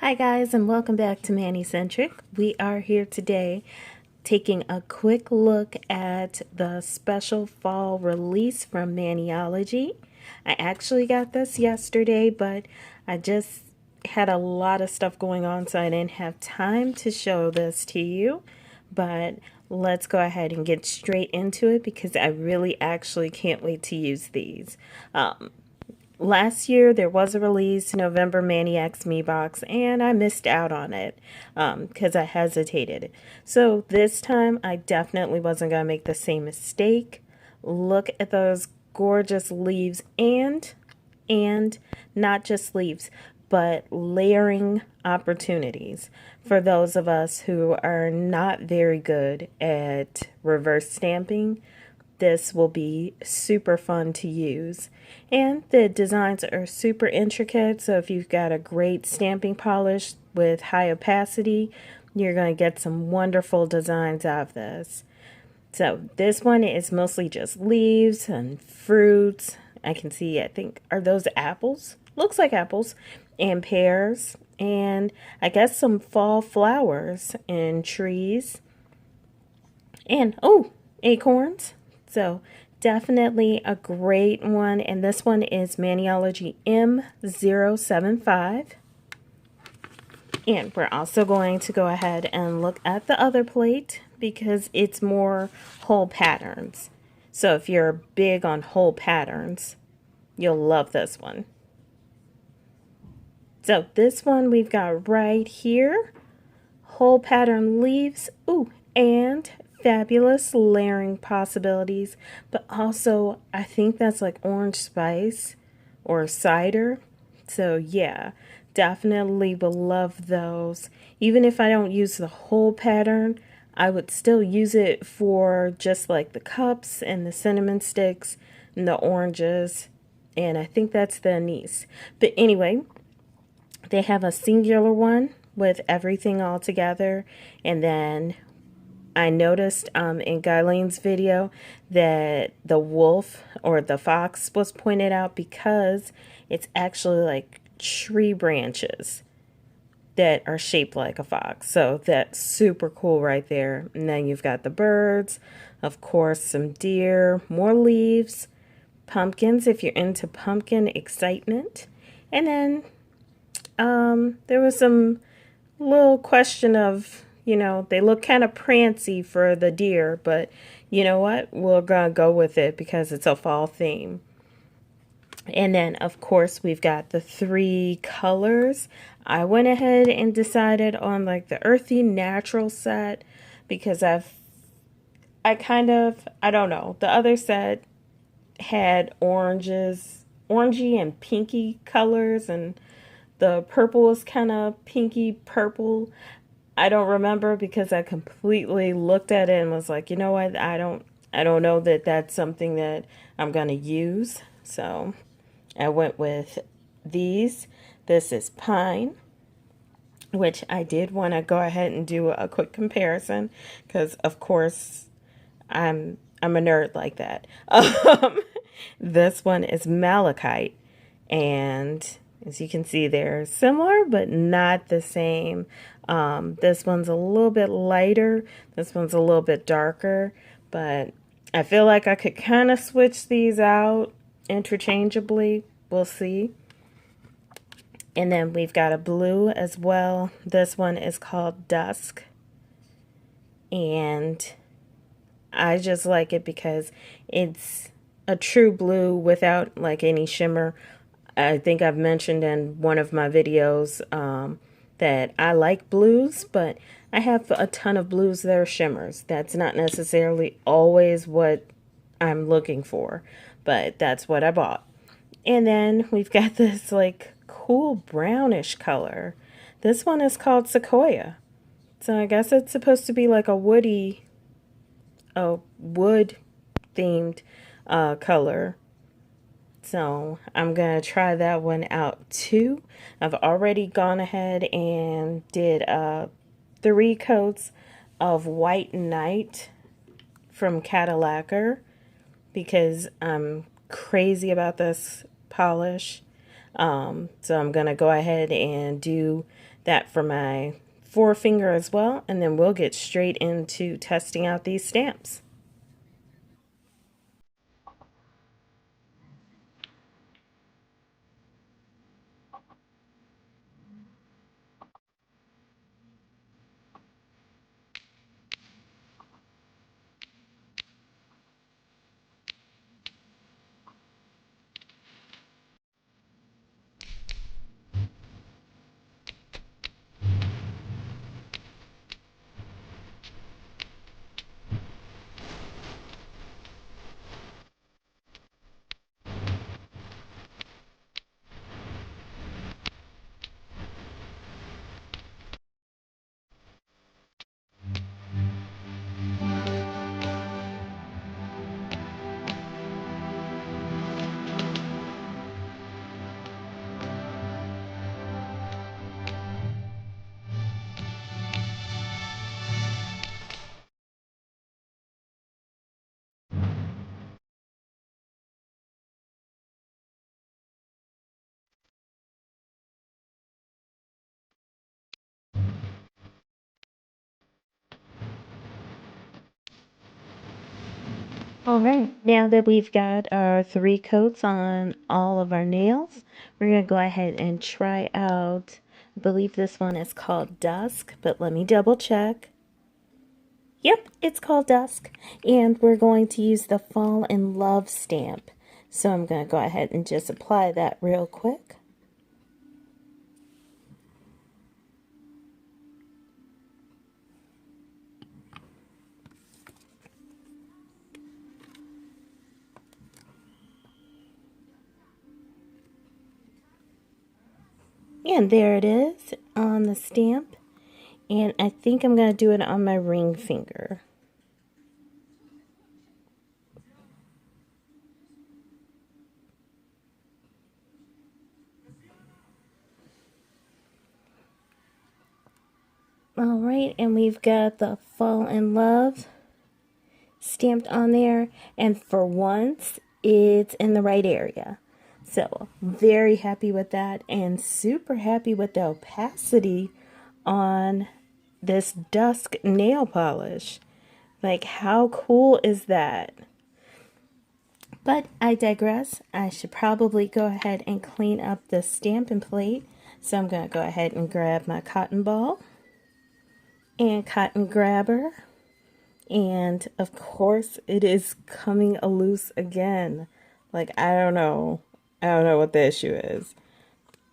Hi guys, and welcome back to Manicentric. We are here today taking a quick look at the special fall release from Maniology. I actually got this yesterday, but I just had a lot of stuff going on, so I didn't have time to show this to you. But let's go ahead and get straight into it because I really actually can't wait to use these. Last year there was a release, November Maniacs Me Box, and I missed out on it because I hesitated. So this time I definitely wasn't going to make the same mistake. Look at those gorgeous leaves and not just leaves, but layering opportunities for those of us who are not very good at reverse stamping. This will be super fun to use, and the designs are super intricate, so if you've got a great stamping polish with high opacity, you're going to get some wonderful designs out of this. So this one is mostly just leaves and fruits. I can see, I think, are those apples? Looks like apples. And pears, and I guess some fall flowers and trees, and oh, acorns. So definitely a great one. And this one is Maniology M075. And we're also going to go ahead and look at the other plate because it's more whole patterns. So if you're big on whole patterns, you'll love this one. So this one we've got right here, whole pattern leaves, ooh, and fabulous layering possibilities, but also I think that's like orange spice or cider. So yeah, definitely will love those. Even if I don't use the whole pattern, I would still use it for just like the cups and the cinnamon sticks and the oranges, and I think that's the anise. But anyway, they have a singular one with everything all together, and then I noticed in Guyleen's video that the wolf or the fox was pointed out because it's actually like tree branches that are shaped like a fox. So that's super cool right there. And then you've got the birds, of course, some deer, more leaves, pumpkins if you're into pumpkin excitement. And then there was some little question of, they look kind of prancy for the deer, but you know what? We're going to go with it because it's a fall theme. And then, of course, we've got the 3 colors. I went ahead and decided on like the earthy natural set because I don't know. The other set had orangey and pinky colors, and the purple was kind of pinky purple. I don't remember because I completely looked at it and was like, you know what? I don't know that that's something that I'm going to use. So I went with these. This is pine, which I did want to go ahead and do a quick comparison because, of course, I'm a nerd like that. This one is malachite, and as you can see, they're similar, but not the same. This one's a little bit lighter. This one's a little bit darker, but I feel like I could kind of switch these out interchangeably. We'll see. And then we've got a blue as well. This one is called Dusk. And I just like it because it's a true blue without like any shimmer. I think I've mentioned in one of my videos that I like blues, but I have a ton of blues that are shimmers. That's not necessarily always what I'm looking for, but that's what I bought. And then we've got this like cool brownish color. This one is called Sequoia. So I guess it's supposed to be like a wood themed color. So I'm going to try that one out too. I've already gone ahead and did 3 coats of White Night from Cadillacquer because I'm crazy about this polish. So I'm going to go ahead and do that for my forefinger as well, and then we'll get straight into testing out these stamps. All right, now that we've got our 3 coats on all of our nails, we're going to go ahead and try out, I believe this one is called Dusk, but let me double check. Yep, it's called Dusk, and we're going to use the Fall in Love stamp. So I'm going to go ahead and just apply that real quick. And there it is on the stamp. And I think I'm going to do it on my ring finger. All right, and we've got the Fall in Love stamped on there. And for once, it's in the right area. So very happy with that, and super happy with the opacity on this Dusk nail polish. Like, how cool is that? But I digress. I should probably go ahead and clean up the stamping plate. So I'm going to go ahead and grab my cotton ball and cotton grabber. And of course, it is coming loose again. Like, I don't know. I don't know what the issue is.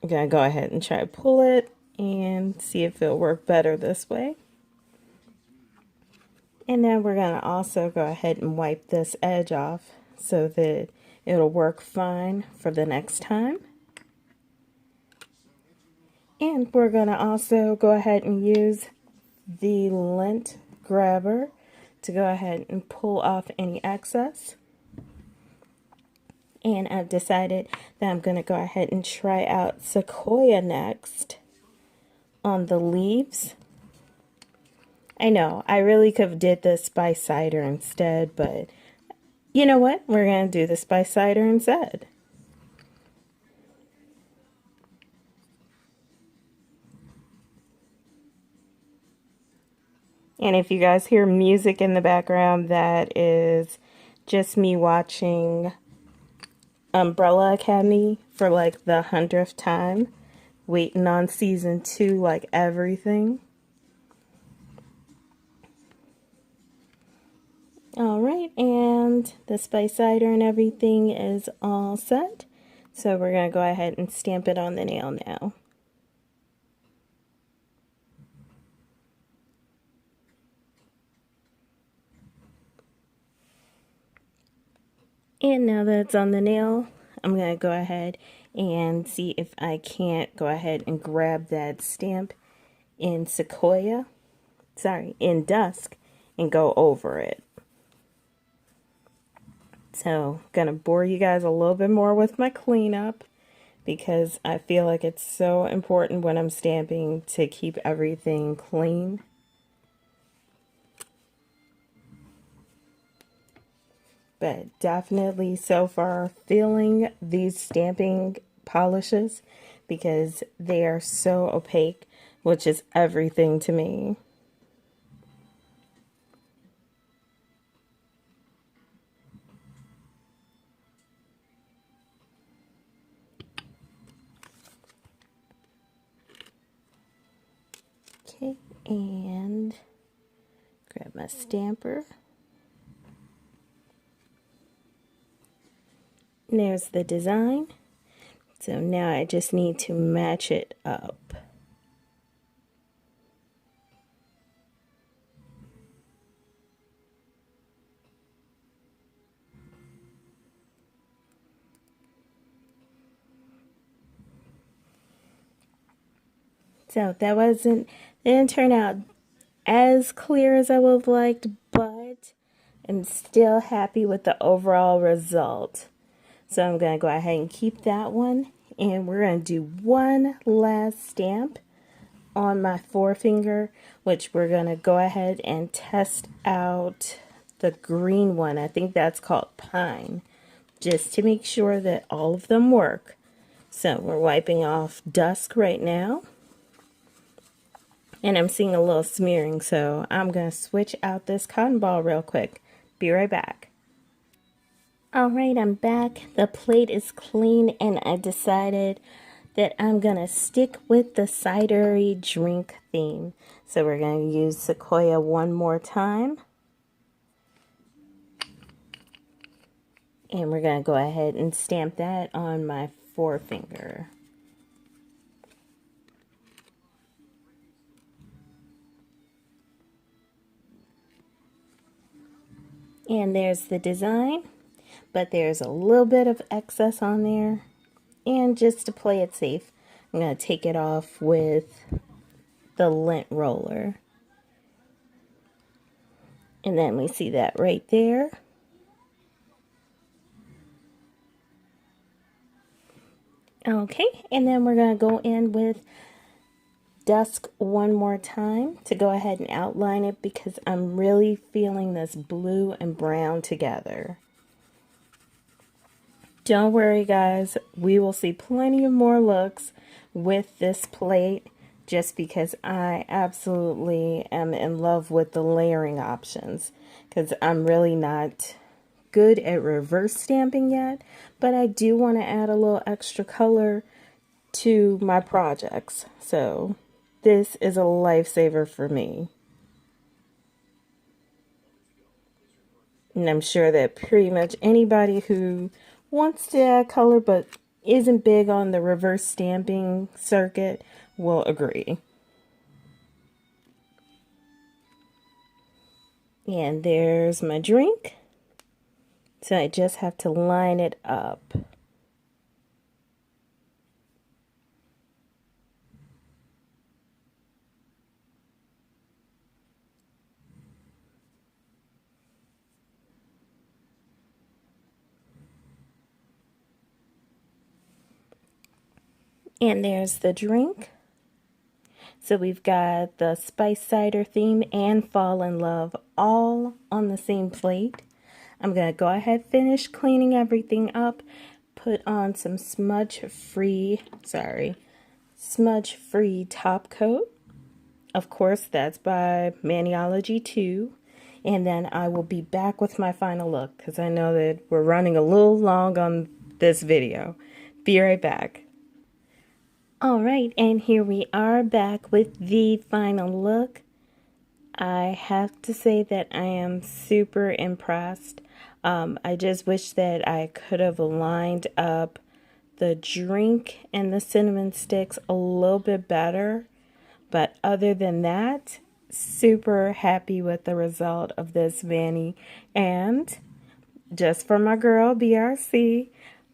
I'm going to go ahead and try to pull it and see if it'll work better this way. And then we're going to also go ahead and wipe this edge off so that it'll work fine for the next time. And we're going to also go ahead and use the lint grabber to go ahead and pull off any excess. And I've decided that I'm going to go ahead and try out Sequoia next on the leaves. I know, I really could have did the spice cider instead, but you know what? We're going to do the spice cider instead. And if you guys hear music in the background, that is just me watching Umbrella Academy for like the 100th time, waiting on season 2 like everything. Alright, and the spice cider and everything is all set. So we're going to go ahead and stamp it on the nail now. And now that it's on the nail, I'm going to go ahead and see if I can't go ahead and grab that stamp in Sequoia, in Dusk, and go over it. So, gonna bore you guys a little bit more with my cleanup because I feel like it's so important when I'm stamping to keep everything clean. But definitely so far feeling these stamping polishes because they are so opaque. which is everything to me. Okay, and grab my stamper. And there's the design. So now I just need to match it up. So that didn't turn out as clear as I would have liked, but I'm still happy with the overall result. So I'm going to go ahead and keep that one. And we're going to do one last stamp on my forefinger, which we're going to go ahead and test out the green one. I think that's called Pine, just to make sure that all of them work. So we're wiping off dusk right now. And I'm seeing a little smearing, so I'm going to switch out this cotton ball real quick. Be right back. Alright, I'm back. The plate is clean, and I decided that I'm going to stick with the cidery drink theme. So we're going to use Sequoia one more time. And we're going to go ahead and stamp that on my forefinger. And there's the design, but there's a little bit of excess on there. And just to play it safe, I'm going to take it off with the lint roller. And then we see that right there. Okay, and then we're going to go in with dusk one more time to go ahead and outline it, because I'm really feeling this blue and brown together. Don't worry guys, we will see plenty of more looks with this plate, just because I absolutely am in love with the layering options, because I'm really not good at reverse stamping yet, but I do want to add a little extra color to my projects. So this is a lifesaver for me. And I'm sure that pretty much anybody who wants to add color but isn't big on the reverse stamping circuit will agree. And there's my drink. So I just have to line it up. And there's the drink. So we've got the spice cider theme and fall in love all on the same plate. I'm going to go ahead, finish cleaning everything up, put on some smudge-free top coat. Of course, that's by Maniology 2. And then I will be back with my final look, because I know that we're running a little long on this video. Be right back. Alright, and here we are back with the final look. I have to say that I am super impressed. I just wish that I could have lined up the drink and the cinnamon sticks a little bit better. But other than that, super happy with the result of this Vanny. And just for my girl, BRC,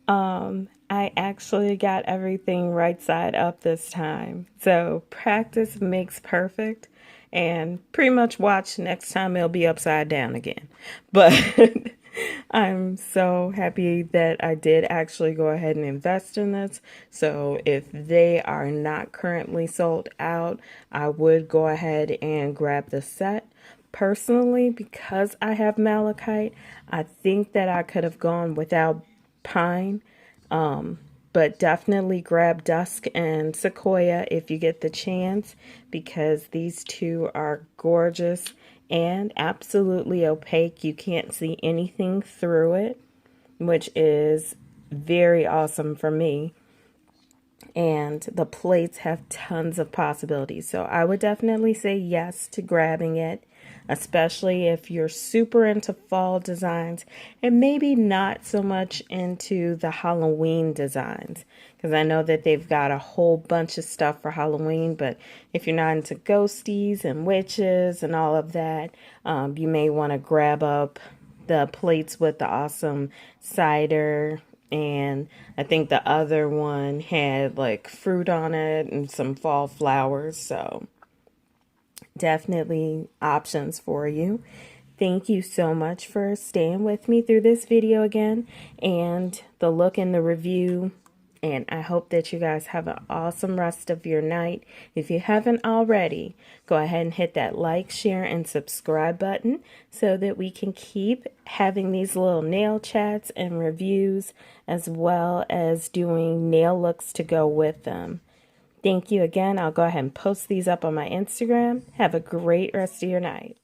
I actually got everything right side up this time. So practice makes perfect. And pretty much watch next time it'll be upside down again. But I'm so happy that I did actually go ahead and invest in this. So if they are not currently sold out, I would go ahead and grab the set. Personally, because I have malachite, I think that I could have gone without pine. But definitely grab Dusk and Sequoia if you get the chance, because these two are gorgeous and absolutely opaque. You can't see anything through it, which is very awesome for me. And the plates have tons of possibilities. So I would definitely say yes to grabbing it, especially if you're super into fall designs and maybe not so much into the Halloween designs. Because I know that they've got a whole bunch of stuff for Halloween, but if you're not into ghosties and witches and all of that, you may want to grab up the plates with the awesome cider, and I think the other one had like fruit on it and some fall flowers. So definitely options for you. Thank you so much for staying with me through this video again and the look and the review. And I hope that you guys have an awesome rest of your night. If you haven't already, go ahead and hit that like, share, and subscribe button so that we can keep having these little nail chats and reviews, as well as doing nail looks to go with them. Thank you again. I'll go ahead and post these up on my Instagram. Have a great rest of your night.